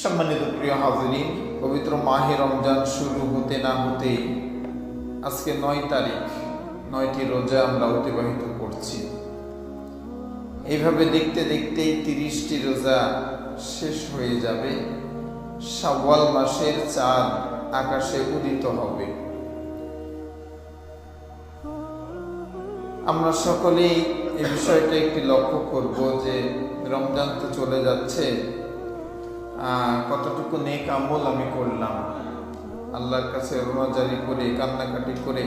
সম্মানিত প্রিয় হাজিরিন, পবিত্র মাহে রমজান শুরু হতে না হতেই আজকে 9 তারিখ, 9টি রোজা আমরা অতিবাহিত করছি। এইভাবে দেখতে দেখতেই 30টি রোজা শেষ হয়ে যাবে। শাওয়াল মাসের চাঁদ আকাশে উদিত হবে। আমরা সকলেই এই বিষয়টা একটি লক্ষ্য করব যে রমজান তো চলে যাচ্ছে, কতটুকু নেক আমল আমি করলাম, আল্লাহর কাছে রোজারি করে কান্নাকাটি করে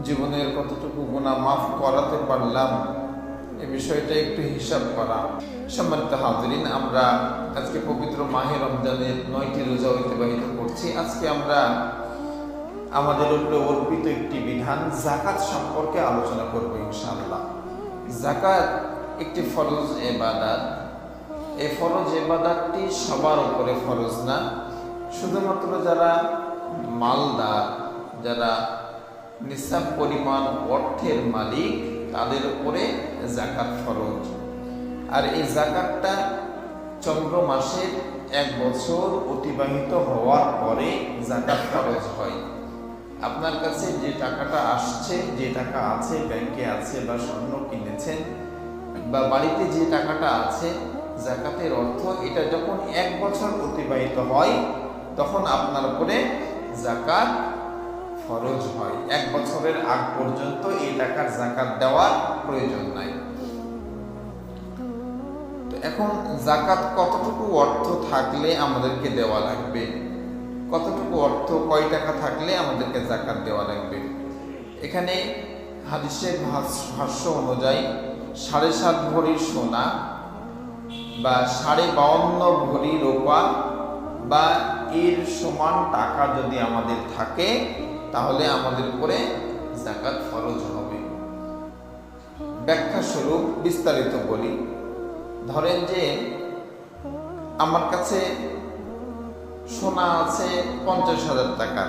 জীবনের কতটুকু গুনাহ মাফ করাতে পারলাম, এই বিষয়টা একটু হিসাব করা। সম্মানিত হাজিরিন, আমরা আজকে পবিত্র মাহে রমজানের 9টি রোজা অতিবাহিত করছি। আজকে আমরা আমাদের উপরে অর্পিত একটি বিধান যাকাত সম্পর্কে আলোচনা করব ইনশাআল্লাহ। যাকাত একটি ফরজ ইবাদত। এই ফরজ ইবাদতটি সবার উপরে ফরজ না, শুধুমাত্র যারা মালদার, যারা নিসাব পরিমাণ অর্থের মালিক, তাদের উপরে যাকাত ফরজ। আর এই যাকাতটা চন্দ্র মাসের 1 বছর অতিবাহিত হওয়ার পরে যাকাত ফরজ হয়। আপনার কাছে যে টাকাটা আসছে, যে টাকা আছে, ব্যাংকে আছে বা স্বর্ণ কিনেছেন বা বাড়িতে যে টাকাটা আছে, যাকাতের অর্থ এটা যখন 1 বছর অতিবাহিত হয় তখন আপনার উপরে যাকাত ফরজ হয়। 1 বছরের আগ পর্যন্ত এই টাকার যাকাত দেওয়ার প্রয়োজন নাই। তো এখন যাকাত কতটুকু অর্থ থাকলে আমাদেরকে দেওয়া লাগবে, কতটুকু অর্থ, কয় টাকা থাকলে আমাদেরকে যাকাত দেওয়া লাগবে? এখানে হাদিসের ভাষ্য অনুযায়ী 7.5 ভরি সোনা বা 52.5 ভরি রূপা বা এর সমান টাকা যদি আমাদের থাকে তাহলে আমাদের উপরে যাকাত ফরজ হবে। ব্যাখ্যা স্বরূপ বিস্তারিত বলি। ধরেন যে আমার কাছে সোনা আছে 50,000 টাকা,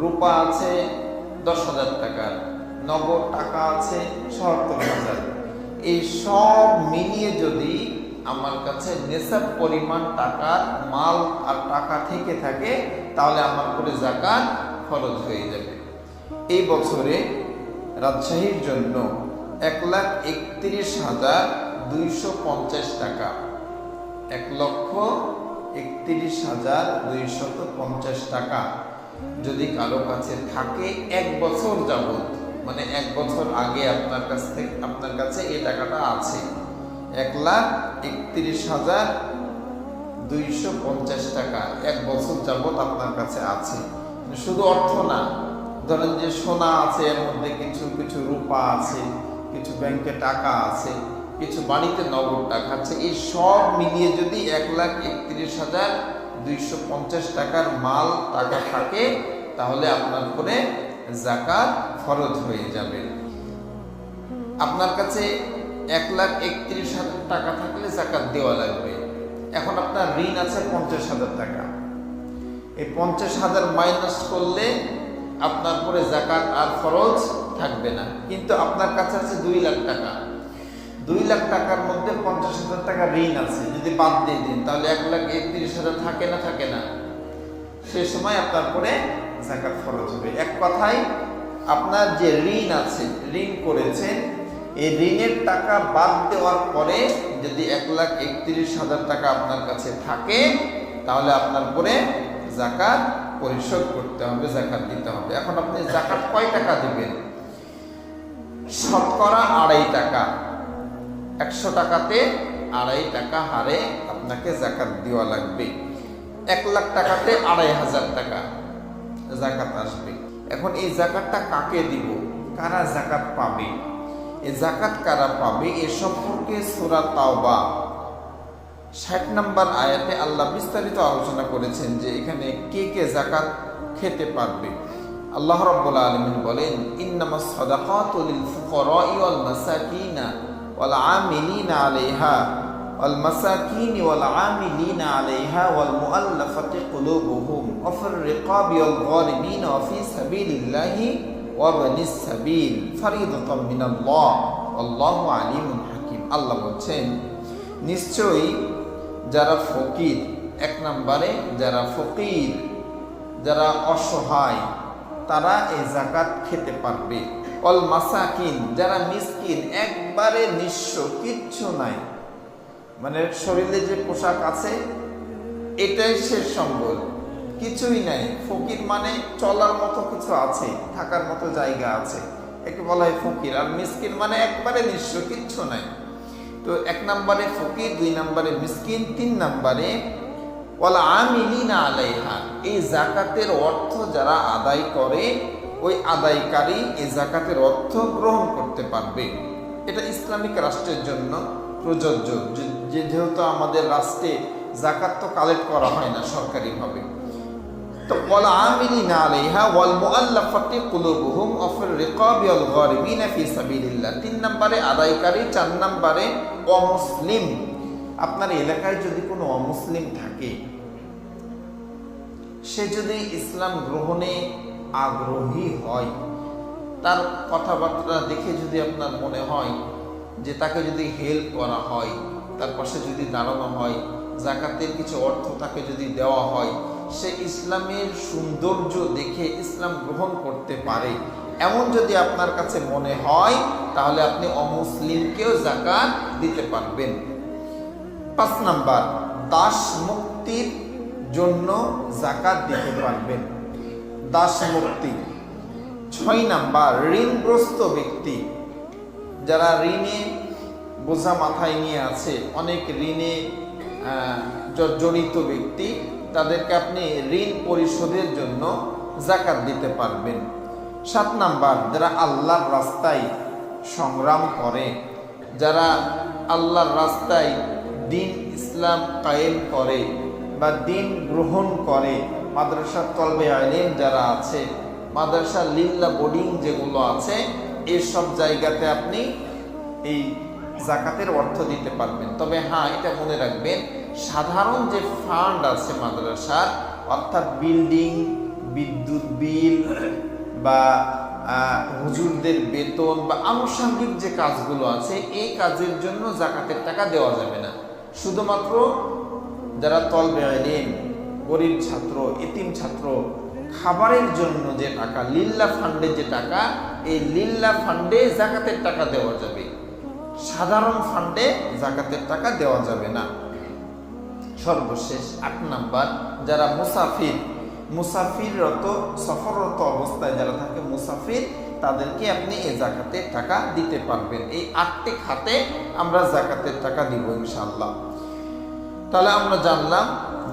রূপা আছে 10,000 টাকা, নগদ টাকা আছে 77,000। এই সব মিলিয়ে যদি আমার কাছে নেশাব পরিমাণ টাকার মাল আর টাকা থেকে থাকে তাহলে আমার উপরে যাকাত ফরজ হয়ে যাবে। এই বছরে রাজশাহীর জন্য 1,31,250 টাকা, 1,31,250 টাকা যদি কারো কাছে থাকে 1 বছর যাবত, মানে 1 বছর আগে আপনার কাছে এই টাকাটা আছে, 1,31,250 টাকা 1 বছর যাবত আপনার কাছে আছে। শুধু অর্থ না, ধরেন যে সোনা আছে, এর মধ্যে কিছু কিছু রূপা আছে, কিছু ব্যাংকে টাকা আছে, কিছু বাড়িতে নগদ টাকা আছে, এই সব মিলিয়ে যদি 1,31,250 টাকার মাল টাকা থাকে তাহলে আপনার উপরে যাকাত ফরজ হয়ে যাবে। আপনার কাছে 1,31,000 টাকা থাকলে যাকাত দেওয়া লাগবে। এখন আপনার ঋণ আছে 50,000 টাকা, এই 50,000 মাইনাস করলে আপনার উপরে যাকাত আর ফরজ থাকবে না। কিন্তু আপনার কাছে আছে 2 লাখ টাকা, 2 লাখ টাকার মধ্যে 50,000 টাকা ঋণ আছে, যদি বাদ দিয়ে দিন তাহলে 1,31,000 থাকে না? সে সময় আপনার উপরে যাকাত ফরজ হবে। এক কথায় আপনার যে ঋণ আছে, ঋণ করেছেন, এই ঋণের টাকা বাদ দেওয়ার পরে যদি 1,31,000 টাকা আপনার কাছে থাকে তাহলে আপনার উপরে যাকাত পরিশোধ করতে হবে, যাকাত দিতে হবে। এখন আপনি যাকাত কয় টাকা দিবেন? শতকরা 2.5 টাকা, 100 টাকাতে 2.5 টাকা হারে আপনাকে যাকাত দেওয়া লাগবে। 1 লাখ টাকাতে 2,500 টাকা যাকাত আসবে। এখন এই যাকাতটা কাকে দিব, কারা যাকাত পাবে, এই যাকাত কারা পাবে, এ সম্পর্কে সূরা তাওবা 60 নম্বর আয়াতে আল্লাহ বিস্তারিত আলোচনা করেছেন যে এখানে কে কে যাকাত খেতে পারবে। আল্লাহ রাব্বুল আলামিন বলেন, ইন্নামাস সাদাকাতু লিল ফুকারাই ওয়াল মাসাকিনা ওয়াল আমিলিনা আলাইহা ওয়াল মাসাকিনি ওয়াল আমিলিনা আলাইহা ওয়াল মুআল্লাফাতি কুলুবুহুম ওয়া ফির রিকাবি ওয়াল গারিমিনা ওয়া ফি সাবিলিল্লাহি ওয়া বানিস সাবিল ফারিদাতাম মিনাল্লাহ আল্লাহু আলিমুন হাকিম। আল্লাহ বলছেন, নিশ্চয়ই যারা ফকির এক নম্বরে যারা ফকির, যারা অসহায়, তারা এই যাকাত খেতে পারবে। অল মাসাকিন, যারা মিসকিন, একবারে নিঃস্ব, কিচ্ছু নাই, মানে শরীরে যে পোশাক আছে এটাই শেষ সম্বল, কিছুই নাই। ফকির মানে চলার মতো কিছু আছে, থাকার মতো জায়গা আছে, একে বলা হয় ফকির। আর মিসকিন মানে একবারে নিঃস্ব, কিচ্ছু নাই। তো এক নম্বরে ফকির, 2 নম্বরে মিসকিন, 3 নম্বরে ওয়াল আমিলিনা আলাইহা, এই যাকাতের অর্থ যারা আদায় করে, ওই আদায়কারী এই যাকাতের অর্থ গ্রহণ করতে পারবে। এটা ইসলামিক রাষ্ট্রের জন্য প্রযোজ্য, যেহেতু আমাদের রাষ্ট্রে যাকাত তো কালেক্ট করা হয় না সরকারিভাবে। তো ওয়াল আমিলিনা আলাইহা ওয়াল মুআল্লাফাতি কুলুবুহুম ওয়া ফির রিকাবি ওয়াল গারিবিনা ফি সাবিলিল্লাহ। 3 নম্বরে আদায়কারী, 4 নম্বরে অমুসলিম। আপনার এলাকায় যদি কোনো অমুসলিম থাকে, সে যদি ইসলাম গ্রহণে আগ্রহী হয়, তার কথাবার্তা দেখে যদি আপনার মনে হয় যে তাকে যদি হেল্প করা হয়, তার পাশে যদি দাঁড়ানো হয়, যাকাতের কিছু অর্থ তাকে যদি দেওয়া হয়, সে ইসলামের সৌন্দর্য দেখে ইসলাম গ্রহণ করতে পারে, এমন যদি আপনার কাছে মনে হয়, তাহলে আপনি অমুসলিমকেও যাকাত দিতে পারবেন। 5 নাম্বার, দাস মুক্তির জন্য যাকাত দিতে পারবেন, দাস মুক্তি। 6 নাম্বার, ঋণগ্রস্ত ব্যক্তি, যারা ঋণে বোঝা মাথায় নিয়ে আছে, অনেক ঋণে জড়িত ব্যক্তি, তাদেরকে আপনি ঋণ পরিশোধের জন্য যাকাত দিতে পারবেন। 7 নাম্বার, যারা আল্লাহর রাস্তায় সংগ্রাম করে, যারা আল্লাহর রাস্তায় দিন ইসলাম কায়েম করে বা দিন গ্রহণ করে, মাদ্রাসা তলবে আইলেম যারা আছে, মাদ্রাসা লিল্লা বোর্ডিং যেগুলো আছে, এসব জায়গাতে আপনি এই যাকাতের অর্থ দিতে পারবেন। তবে হ্যাঁ, এটা মনে রাখবেন, সাধারণ যে ফান্ড আছে মাদ্রাসার, অর্থাৎ বিল্ডিং, বিদ্যুৎ বিল বা হুজুরদের বেতন বা আনুষঙ্গিক যে কাজগুলো আছে, এই কাজের জন্য যাকাতের টাকা দেওয়া যাবে না। শুধুমাত্র যারা তলবে ইলম, গরিব ছাত্র, এতিম ছাত্র, খাবারের জন্য যে টাকা, লিল্লা ফান্ডে যে টাকা, এই লিল্লা ফান্ডে যাকাতের টাকা দেওয়া যাবে, সাধারণ ফান্ডে যাকাতের টাকা দেওয়া যাবে না। সর্বশেষ 8 নাম্বার, যারা মুসাফির, মুসাফিররত, সফররত অবস্থায় যারা থাকে মুসাফির, তাদেরকে আপনি এই যাকাতের টাকা দিতে পারবেন। এই 8টি খাতে আমরা যাকাতের টাকা দিব ইনশাআল্লাহ। তাহলে আমরা জানলাম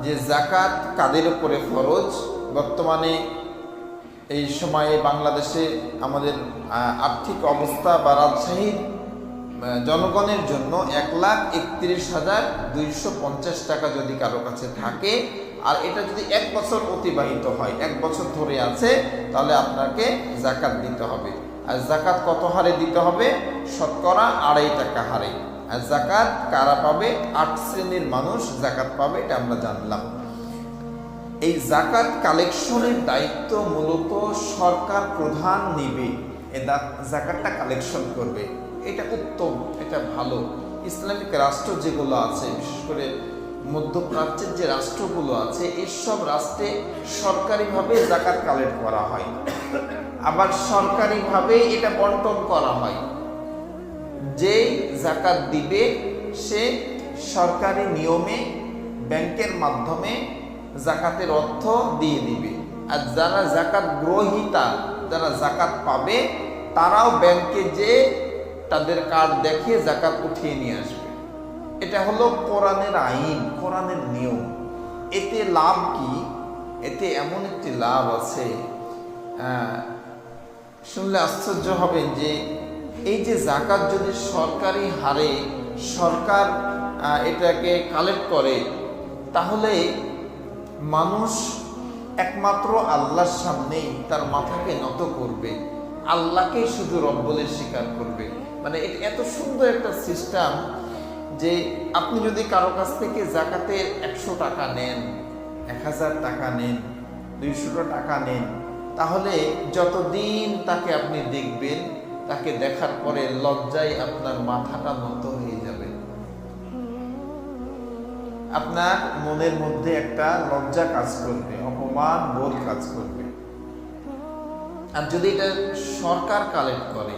যে যাকাত কাদের উপরে ফরজ। বর্তমানে এই সময়ে বাংলাদেশে আমাদের আর্থিক অবস্থা বা রাজশাহীর জনগণের জন্য 1,31,250 টাকা যদি কারো কাছে থাকে, আর এটা যদি 1 বছর অতিবাহিত হয়, 1 বছর ধরে আছে, তাহলে আপনাকে যাকাত দিতে হবে। আর যাকাত কত হারে দিতে হবে? শতকরা 2.5 টাকা হারে। আর যাকাত কারা পাবে? 8 শ্রেণীর মানুষ যাকাত পাবে, এটা আমরা জানলাম। এই যাকাত কালেকশনের দায়িত্ব মূলত সরকার প্রধান নেবে, এই যাকাতটা কালেকশন করবে। এটা উত্তম, এটা ভালো। ইসলামিক রাষ্ট্র যেগুলো আছে, বিশেষ করে মধ্যপ্রাচ্যের যে রাষ্ট্রগুলো আছে, এসব রাষ্ট্রে সরকারিভাবে যাকাত কালেক্ট করা হয়, আবার সরকারিভাবে এটা বন্টন করা হয়। যে যাকাত দিবে সে সরকারি নিয়মে ব্যাংকের মাধ্যমে যাকাতের অর্থ দিয়ে দিবে, আর যারা যাকাত গ্রহীতা, যারা যাকাত পাবে, তারাও ব্যাংকে যে তাদের কার্ড দেখিয়ে যাকাত উঠিয়ে নিয়ে আসবে। এটা হলো কোরআনের আইন, কোরআনের নিয়ম। এতে লাভ কি? এতে এমন একটি লাভ আছে, শুনলে আশ্চর্য হবেন যে এই যে যাকাত যদি সরকারি হারে সরকার এটাকে কালেক্ট করে, তাহলে মানুষ একমাত্র আল্লাহর সামনেই তার মাথাকে নত করবে, আল্লাহকেই শুধু রব বলে স্বীকার করবে। মানে এত সুন্দর একটা সিস্টেম যে আপনি যদি কারো কাছ থেকে যাকাতের 100 টাকা নেন, 1000 টাকা নেন, 200 টাকা নেন, তাহলে যতদিন তাকে আপনি দেখবেন, তাকে দেখার পরে লজ্জায় আপনার মাথাটা নত হয়ে যাবে। আপনার মনের মধ্যে একটা লজ্জা কাজ করবে, অপমান বোধ কাজ করবে। আর যদি এটা সরকার কালেক্ট করে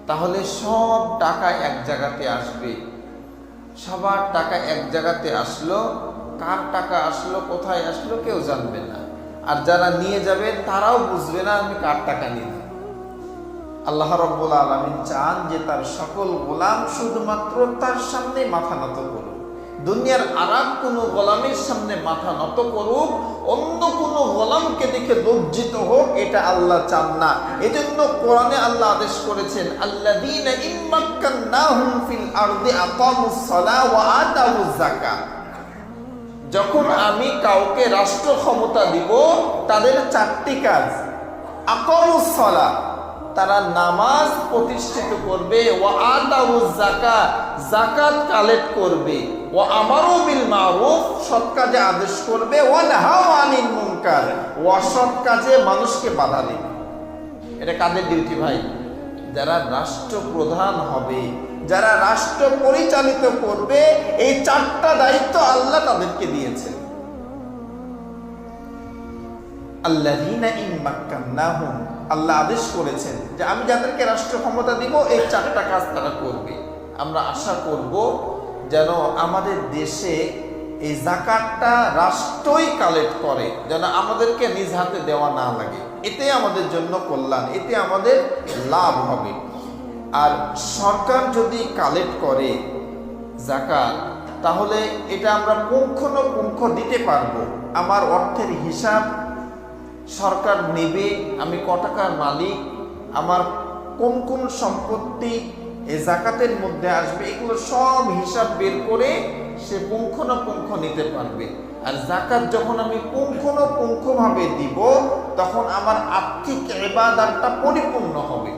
তাহলে সব টাকা এক জায়গাতে আসবে, সবার টাকা এক জায়গাতে আসলো, কার টাকা আসলো কোথায় আসলো কেউ জানবে না, আর যারা নিয়ে যাবে তারাও বুঝবে না আমি কার টাকা নিলাম। আল্লাহ রাব্বুল আলামিন চান যে তার সকল গোলাম শুধুমাত্র তার সামনে মাথা নত করুক, দুনিয়ার আরেক কোনো গোলামের সামনে মাথা নত করুক, অন্য কোনো গোলামকে দেখে লজ্জিত হোক, এটা আল্লাহ চান না। এজন্য কোরআনে আল্লাহ আদেশ করেছেন, আল্লাযীনা ইম্মাক্কান্নাহুম ফিল আরদি আকামুস সালাহ ওয়া আতাউয যাকাত। যখন আমি কাউকে রাষ্ট্র ক্ষমতা দিব তাদের চারটি কাজ। আকামুস সালাহ, তারা নামাজ প্রতিষ্ঠিত করবে, ওয়া আতাউয যাকাত, যাকাত কালেক্ট করবে, ওয়া আমারু বিল মারুফ, সৎ কাজে আদেশ করবে, ওয়া নাহাউ আনিল মুনকার, অসৎ কাজে মানুষকে বাধা দেবে। এটা কাদের ডিউটি ভাই? যারা রাষ্ট্রপ্রধান হবে, যারা রাষ্ট্র পরিচালিত করবে, এই চারটা দায়িত্ব আল্লাহ তাদেরকে দিয়েছেন। আল্লাযীনা ইম্মাক্কান্নাহুম, আল্লাহ আদেশ করেছেন যে আমি যাদেরকে রাষ্ট্র ক্ষমতা দিব এই চারটা কাজ তারা করবে। আমরা আশা করব যেন আমাদের দেশে এই যাকাতটা রাষ্ট্রই কালেক্ট করে, যেন আমাদেরকে নিজ হাতে দেওয়া না লাগে। এতে আমাদের জন্য কল্যাণ, এতে আমাদের লাভ হবে। আর সরকার যদি কালেক্ট করে যাকাত, তাহলে এটা আমরা পুঙ্খানুপুঙ্খ দিতে পারবো। আমার অর্থের হিসাব সরকার নেবে, আমি ক টাকার মালিক, আমার কোন কোন সম্পত্তি এই যাকাতের মধ্যে আসবে, এগুলো সব হিসাব বের করে সে পুঙ্খানুপুঙ্খ নিতে পারবে। আর যাকাত যখন আমি পুঙ্খানুপুঙ্খভাবে দিব তখন আমার আর্থিক ইবাদতটা পরিপূর্ণ হবে।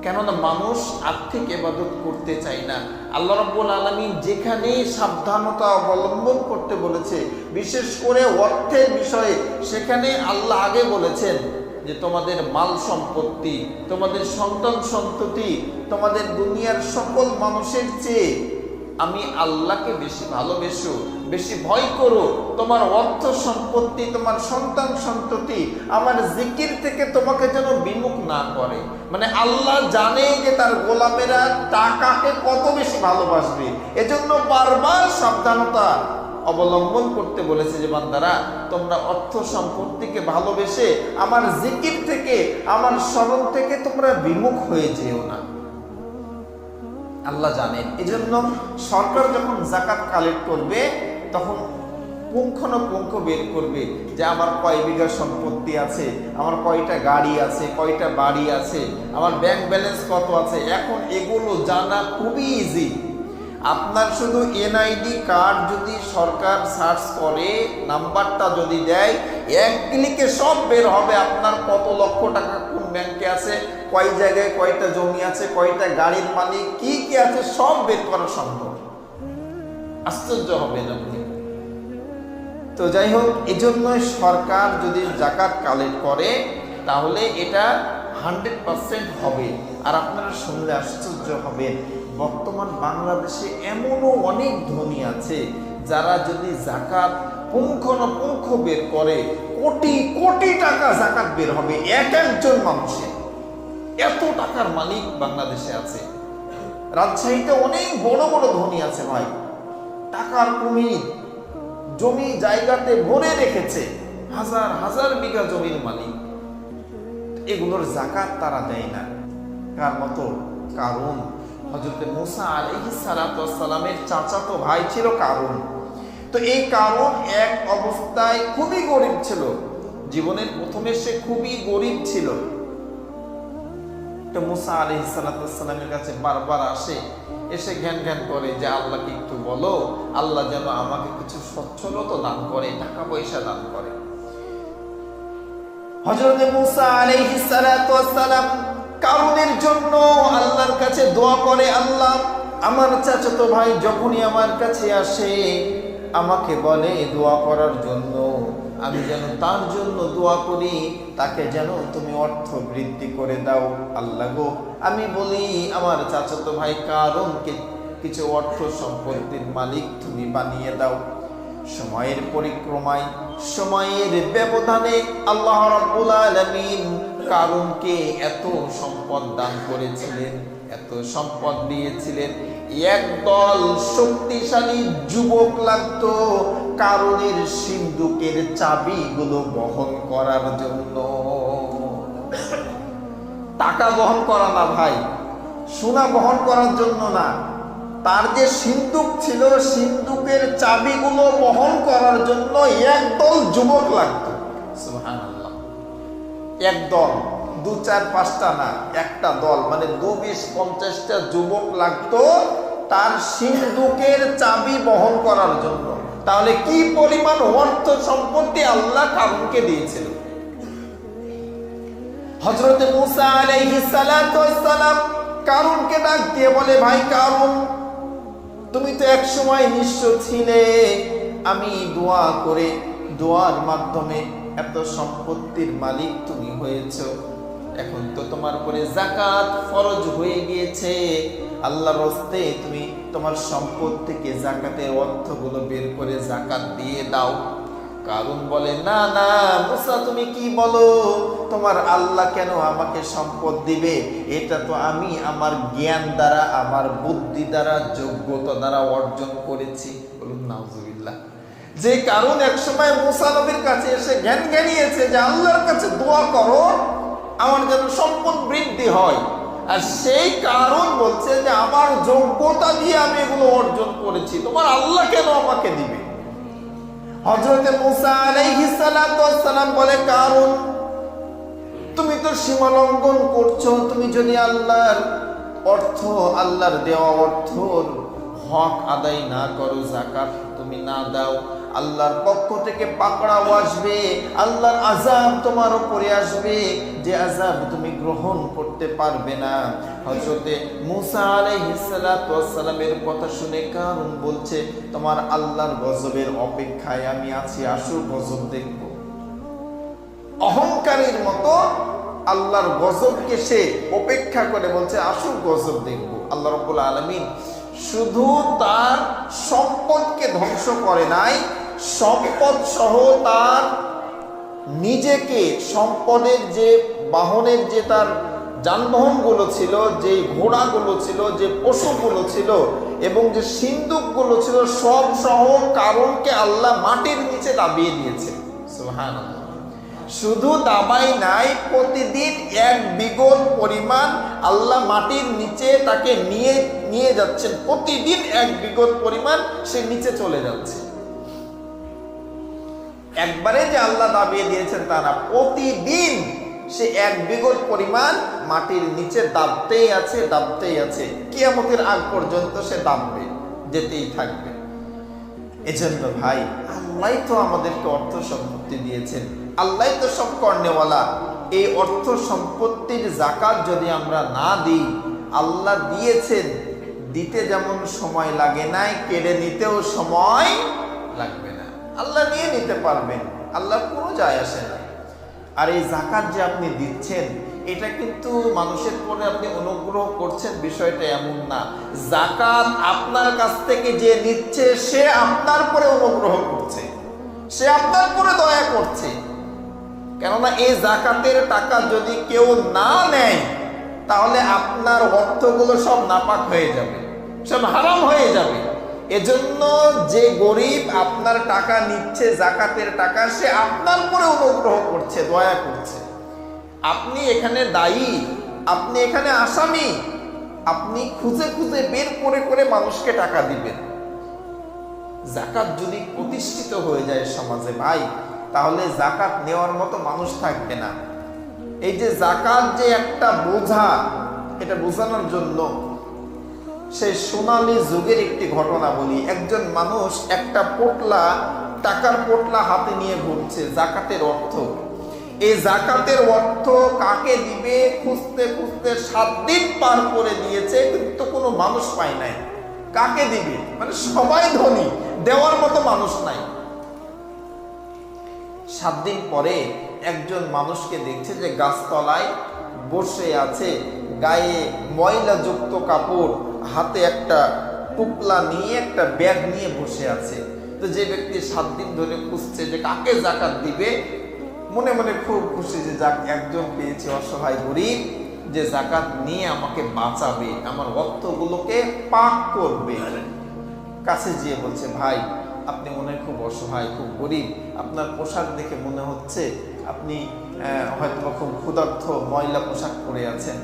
কেননা মানুষ আর্থিক ইবাদত করতে চায় না। আল্লাহ রাব্বুল আলামিন যেখানে সাবধানতা অবলম্বন করতে বলেছে, বিশেষ করে অর্থের বিষয়ে, সেখানে আল্লাহ আগে বলেছেন যে তোমাদের মাল সম্পত্তি, তোমাদের সন্তান সন্ততি, তোমাদের দুনিয়ার সকল মানুষের চেয়ে আমি আল্লাহকে বেশি ভালোবেসো, বেশি ভয় করো। তোমার অর্থ সম্পত্তি, তোমার সন্তান সন্ততি আমার জিকির থেকে তোমাকে যেন বিমুখ না করে। মানে আল্লাহ জানে যে তার গোলামেরা টাকাকে কত বেশি ভালোবাসবে, এজন্য বারবার সাবধানতা অবলম্বন করতে বলেছে যে বান্দারা তোমরা অর্থ সম্পত্তিকে ভালোবেসে আমার জিকির থেকে, আমার স্মরণ থেকে তোমরা বিমুখ হয়ে যেও না। আল্লাহ জানেন। এজন্য সরকার যখন যাকাত কালেক্ট করবে তখন পুঙ্খানুপুঙ্খ বের করবে যে আমার কয় বিঘা সম্পত্তি আছে, আমার কয়টা গাড়ি আছে, কয়টা বাড়ি আছে, আমার ব্যাংক ব্যালেন্স কত আছে। এখন এগুলো জানা খুবই ইজি। আপনার শুধু এনআইডি কার্ড যদি সরকার সার্চ করে, নাম্বারটা যদি দেয়, এক ক্লিকে সব বের হবে আপনার কত লক্ষ টাকা কোন ব্যাংকে আছে, কয় জায়গায় কয়টা জমি আছে, কয়টা গাড়ির মালিক, কি কি আছে, সব বের করা সম্ভব। আশ্চর্য হবেন আপনি। তো যাই হোক, এজন্য সরকার যদি যাকাত কালেক্ট করে তাহলে এটা 100% হবে। আর আপনারা শুনলে আশ্চর্য হবেন, বর্তমান বাংলাদেশে এমনও অনেক ধনী আছে যারা যদি যাকাত পুঙ্খানুপুঙ্খ বের করে কোটি কোটি টাকা যাকাত বের হবে এক একজন মানুষের। এত টাকার মালিক বাংলাদেশে আছে। রাজশাহীতে অনেক বড় বড় ধনী আছে ভাই, টাকার কুমির, জমি জায়গাতে ভরে রেখেছে, হাজার হাজার বিঘা জমির মালিক। এগুলোর যাকাত তারা দেয় না। কার মতো? কারুন। হযরত মুসা আলাইহিস সালাতু ওয়াস সালামের চাচাতো ভাই ছিল কারুন। তো এই কারুন এক অবস্থায় খুবই গরিব ছিল, জীবনের প্রথমে সে খুবই গরিব ছিল। তো মুসা আলাইহিস সালাতু ওয়াস সালামের কাছে বারবার আসে, এসে জ্ঞান জ্ঞান করে যে আল্লাহকে একটু বলো, আল্লাহ যেন আমাকে কিছু সচ্ছলতা দান করে, টাকা পয়সা দান করে। হযরত মুসা আলাইহিস সালাতু ওয়াস সালাম কারুনের জন্য আল্লাহর কাছে দোয়া করে, আল্লাহ আমার চাচাতো ভাই যখনই আমার কাছে আসে আমাকে বলে দোয়া করার জন্য, আমি যেন তার জন্য দোয়া করি, তাকে যেন তুমি অর্থ বৃদ্ধি করে দাও। আল্লাহ গো, আমি বলি আমার চাচাতো ভাই কারুনকে কিছু অর্থ সম্পত্তির মালিক তুমি বানিয়ে দাও। সময়ের পরিক্রমায়, সময়ের ব্যবধানে আল্লাহ রাব্বুল আলামিন কারুনকে এত সম্পদ দান করেছিলেন, এত সম্পদ দিয়েছিলেন। একদল শক্তিশালী যুবক লাগতো কারুনের সিন্ধুকের চাবিগুলো বহন করার জন্য। টাকা বহন করা না ভাই, সোনা বহন করার জন্য না, তার যে সিন্ধুক ছিল সিন্ধুকের চাবিগুলো বহন করার জন্য একদল যুবক লাগতো। সুবহানাল্লাহ, একদল, 2, 4, 5টা না, একটা দল, মানে 2, 20, 50টা যুবক লাগতো তার সিন্ধুকের চাবি বহন করার জন্য। তাহলে কি পরিমাণ অর্থ সম্পত্তি আল্লাহ কারুনকে দিয়েছিল। হযরত মুসা আলাইহিস সালাতু ওয়াস সালাম কারুনকে ডাক দিয়ে বলে, ভাই কারুন, তুমি তো এক সময় নিঃস্ব ছিলে, আমি দোয়া করে, দোয়ার মাধ্যমে এত সম্পত্তির মালিক তুমি হয়েছো। এখন তো তোমার উপরে যাকাত ফরজ হয়ে গিয়েছে, আল্লাহর রাস্তে তুমি তোমার সম্পদ থেকে যাকাতের অর্থগুলো বের করে যাকাত দিয়ে দাও। কারুন বলে, না না মুসা, তুমি কি বলো, তোমার আল্লাহ কেন আমাকে সম্পদ দিবে? এটা তো আমি আমার জ্ঞান দ্বারা, আমার বুদ্ধি দ্বারা, যোগ্যতা দ্বারা অর্জন করেছি। বলুন নাউজুবিল্লাহ। যে কারুন একসময় মুসা নবীর কাছে এসে জ্ঞান জ্ঞানিয়েছে যে আল্লাহর কাছে দোয়া করো আমার যেন সম্পদ বৃদ্ধি হয়, আর সেই কারুন বলছে যে আমার যোগ্যতা দিয়ে আমি এগুলো অর্জন করেছি, তোমার আল্লাহ কেন আমাকে দিবে? হযরত মুসা আলাইহিস সালাতু ওয়াস সালাম বলে, কারুন, তুমি তো সীমা লঙ্ঘন করছো। তুমি যদি আল্লাহর অর্থ, আল্লাহর দেওয়া অর্থর হক আদায় না করো, যাকাত তুমি না দাও, আল্লাহর পক্ষ থেকে পাকড়াও আসবে, আল্লাহর আযাব তোমার উপরে আসবে, যে আযাব তুমি গ্রহণ করতে পারবে না। হযরতে মুসা আলাইহিস সালাতু ওয়াস সালামের কথা শুনে কারুন বলছে, তোমার আল্লাহর গজবের অপেক্ষায় আমি আছি, আসো গজব দেখব। অহংকারের মতো আল্লাহর গজবকে সে অপেক্ষা করে বলছে, আসো গজব দেখব। আল্লাহ রাব্বুল আলামিন শুধু তার সম্পদকে ধ্বংস করে নাই, সম্পদ সহ তার নিজেকে, সম্পদের যে বাহনের যে তার যানবাহনগুলো ছিল, যে ঘোড়াগুলো ছিল, যে পশুগুলো ছিল এবং যে সিন্ধুকগুলো ছিল, সব সহ কারুনকে আল্লাহ মাটির নিচে দাবিয়ে দিয়েছে। সুবহানাল্লাহ। শুধু দাবাই নাই, প্রতিদিন 1 বিঘত পরিমাণ আল্লাহ মাটির নিচে তাকে নিয়ে যাচ্ছেন। প্রতিদিন 1 বিঘত পরিমাণ সে নিচে চলে যাচ্ছে। একবারে যে আল্লাহ দাবিয়ে দিয়েছেন তা না, প্রতিদিন সে 1 বিঘত পরিমাণ মাটির নিচে দাবতেই আছে, দাবতেই আছে। কিয়ামতের আগ পর্যন্ত সে দাববে, যেতেই থাকবে। এজন্য ভাই, আল্লাহ তো আমাদেরকে অর্থ সম্পত্তি দিয়েছেন, আল্লাহ তো সব কর্নেওয়ালা। এই অর্থ সম্পত্তির যাকাত যদি আমরা না দিই, আল্লাহ দিয়েছেন, দিতে যেমন সময় লাগে নাই, কেড়ে নিতেও সময় লাগবে না। আল্লাহ নিয়ে নিতে পারবেন, আল্লাহর কোনো যায় আসে না। আর এই যাকাত যে আপনি দিচ্ছেন, এটা কিন্তু মানুষের পরে আপনি অনুগ্রহ করছেন, বিষয়টা এমন না। যাকাত আপনার কাছ থেকে যে নিচ্ছে সে আপনার পরে অনুগ্রহ করছে, সে আপনার পরে দয়া করছে। কেননা এই যাকাতের টাকা যদি কেউ না নেয়, তাহলে আপনার অর্থগুলো সব নাপাক হয়ে যাবে, সব হারাম হয়ে যাবে। এজন্য যে গরিব আপনার টাকা নিচ্ছে, যাকাতের টাকা, সে আপনার পরে অনুগ্রহ করছে, দয়া করছে। আপনি এখানে দায়ী, আপনি এখানে আসামি। আপনি খুঁজে খুঁজে বের করে করে মানুষকে টাকা দিবেন। যাকাত যদি প্রতিষ্ঠিত হয়ে যায় সমাজে ভাই, তাহলে যাকাত নেওয়ার মতো মানুষ থাকবে না। এই যে যাকাত যে একটা বোঝা, এটা বোঝানোর জন্য সেই সোনালী যুগের একটি ঘটনা বলি। একজন মানুষ একটা পোটলা, টাকার পোটলা হাতে নিয়ে ঘুরছে, যাকাতের অর্থ। এই যাকাতের অর্থ কাকে দিবে খুঁজতে খুঁজতে 7 দিন পার করে দিয়েছে, কিন্তু কোনো মানুষ পায় নাই। কাকে দিবে, মানে সবাই ধনী, দেওয়ার মতো মানুষ নাই। 7 দিন পরে একজন মানুষকে দেখছে যে গাছতলায় বসে আছে, গায়ে ময়লাযুক্ত কাপড়, হাতে একটা টুপলা নিয়ে, একটা ব্যাগ নিয়ে বসে আছে। তো যে ব্যক্তি 7 দিন ধরে খুঁজছে যে কাকে যাকাত দিবে, মনে মনে খুব খুশি যে যাক একজন পেয়েছে অসহায় গরিব, যে যাকাত নিয়ে আমাকে বাঁচাবে, আমার অর্থগুলোকে পাক করবে। কাছে যেয়ে বলছে, ভাই আপনি মনে হয় খুব অসহায়, খুব গরিব, আপনার পোশাক দেখে মনে হচ্ছে আপনি হয়তো খুব ক্ষুধার্ত, ময়লা পোশাক পরে আছেন,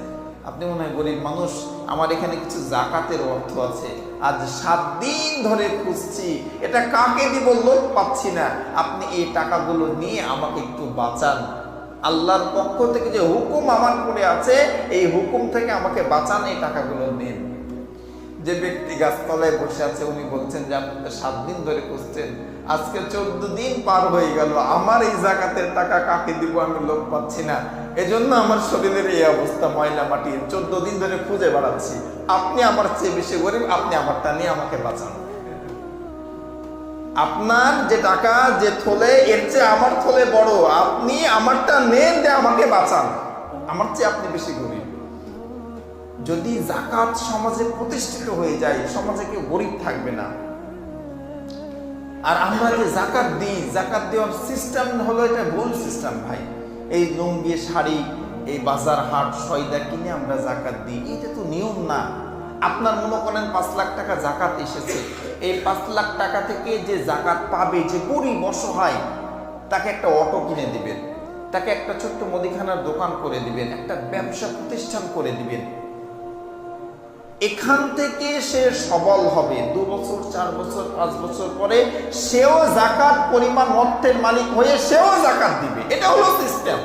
আপনি মনে হয় গরিব মানুষ, আমার এখানে কিছু যাকাতের অর্থ আছে, আজ 7 দিন ধরে খুঁজছি, এটা কাকে দিব লোক পাচ্ছি না, আপনি এই টাকাগুলো নিয়ে আমাকে একটু বাঁচান, আল্লাহর পক্ষ থেকে যে হুকুম আমার করে আছে এই হুকুম থেকে আমাকে বাঁচান, এই টাকাগুলো নিন। যে ব্যক্তি গাছতলায় বসে আছে উনি বলছেন যে আপনি 7 দিন ধরে খুঁজছেন, আজকে 14 দিন পার হয়ে গেল, আমার এই যাকাতের টাকা কাকে দিব আমি লোক পাচ্ছি না, এজন্য আমার শরীরের এই অবস্থা, ময়লা মাটি, 14 দিন ধরে খুঁজে বেড়াচ্ছি, আপনি আমার চেয়ে বেশি গরিব, আপনি আমারটা নিয়ে আমাকে বাঁচান, আপনার যে টাকা যে থলে এর চেয়ে আমার থলে বড়, আপনি আমারটা নেন দিয়ে আমাকে বাঁচান, আমার চেয়ে আপনি বেশি গরিব। যদি যাকাত সমাজে প্রতিষ্ঠিত হয়ে যায়, সমাজে কেউ গরিব থাকবে না। আর আমরা যে যাকাত দিই, যাকাত দেওয়ার সিস্টেম হলো এটা ভুল সিস্টেম ভাই। এই লুঙ্গি শাড়ি, এই বাজার হাট সয়দা কিনে আমরা যাকাত দিই, এটা তো নিয়ম না। আপনার মনে করেন 5 লাখ টাকা যাকাত এসেছে, এই 5 লাখ টাকা থেকে যে যাকাত পাবে, যে গরিব অসহায়, তাকে একটা অটো কিনে দিবেন, তাকে একটা ছোট্ট মুদিখানার দোকান করে দিবেন, একটা ব্যবসা প্রতিষ্ঠান করে দিবেন। এখান থেকে সে সবল হবে, 2 বছর 4 বছর 5 বছর পরে সেও যাকাত পরিমাণ অর্থের মালিক হয়ে সেও যাকাত দিবে। এটা হলো সিস্টেম।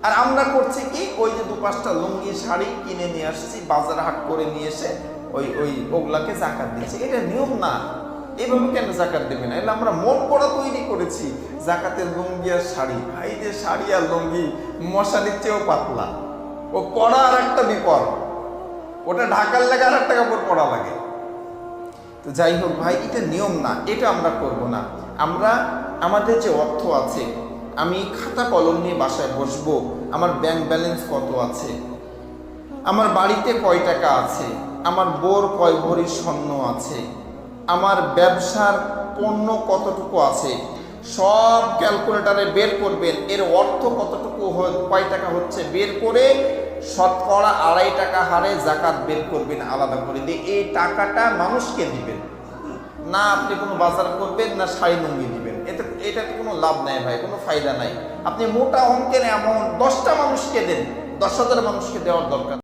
আর আমরা করছি কি, ওই যে 2-5টা লুঙ্গি শাড়ি কিনে নিয়ে আসছি, বাজার হাট করে নিয়ে এসে ওগুলাকে যাকাত দিচ্ছি, এটা নিয়ম না। এইভাবে কেন যাকাত দেবে না? এলে আমরা মন করা তৈরি করেছি যাকাতের লুঙ্গি আর শাড়ি। এই যে শাড়ি আর লুঙ্গি মশারির চেয়েও পাতলা, ও পড়া আর একটা বিপদ, ওটা ঢাকার লাগে আর একটা কাপড় পরা লাগে। তো যাই হোক ভাই, এটা নিয়ম না, এটা আমরা করব না। আমরা আমাদের যে অর্থ আছে, আমি খাতা কলম নিয়ে বাসায় বসবো, আমার ব্যাংক ব্যালেন্স কত আছে, আমার বাড়িতে কয় টাকা আছে, আমার বোর কয় ভরি স্বর্ণ আছে, আমার ব্যবসার পণ্য কতটুকু আছে, সব ক্যালকুলেটারে বের করবেন, এর অর্থ কতটুকু, কয় টাকা হচ্ছে বের করে 2.5 টাকা হারে যাকাত বের করবেন আলাদা করে দিয়ে, এই টাকাটা মানুষকে দিবেন না। আপনি কোনো বাজার করবেন না, শাড়ি লুঙ্গি দিবেন, এটা কোনো লাভ নাই ভাই, কোনো ফায়দা নাই। আপনি মোটা অঙ্কের অ্যামাউন্ট 10টা মানুষকে দেন, 10,000 মানুষকে দেওয়ার দরকার।